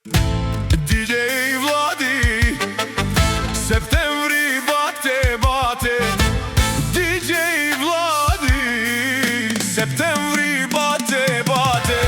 DJ Vladi, septembri bate, bate. DJ Vladi, septembri bate, bate.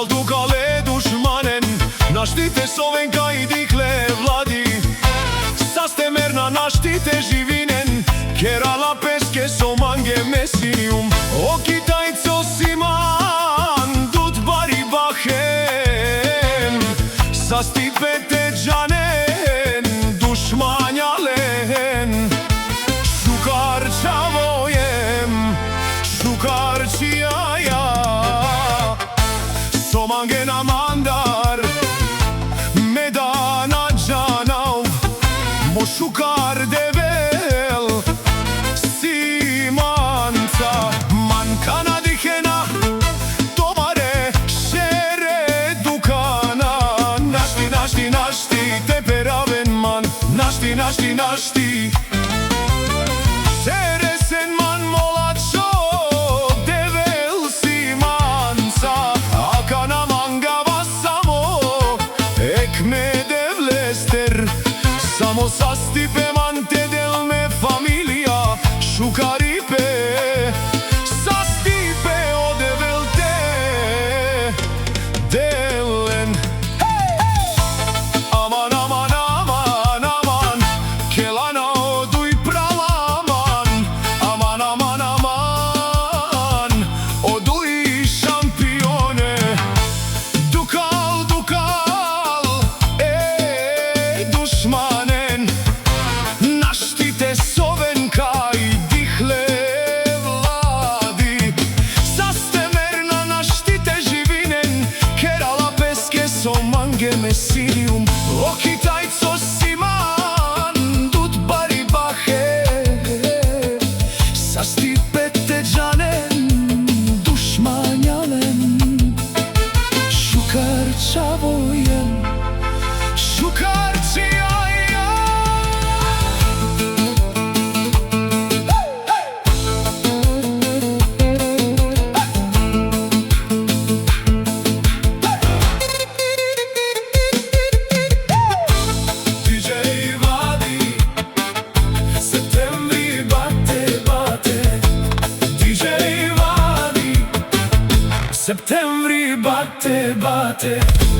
Dukale dušmanen, naštite Sovenka i Dihle Vladi. Sastemerna naštite živinen, kerala peske somange mesinium. O kitajco siman, dut bari bahen, sastipete džanen, dušmanja lehen. Šukar čavojem, šukar čijaja, somange na mandar, medana džanav, mo šukar debel, simanca, mankana dihena, tomare, šere dukana. Našti, našti, našti, tepe raven man, našti, našti, našti. Teresen man molačo, devel simanca, akana mangava samo, ekme devlester, samo sastipe man te delme familija, šukaripe, sastipe o develte, delen. Aman, aman, aman, aman, kelana oduj pralaman. Aman, aman, aman, oduj šampione. Dukal, dukal, dušmanen, naštite Sovenka i Dihle Vladi. Sastemerna naštite živinen, kerala peske somange mesinium. O kitajco siman, dut bari bahe, sastipete džanen, dušmanjalen. Šukar čavojen, šukar čijaja. DJ Vladi, septembri bate, bate. DJ Vladi, septembri bate, bate.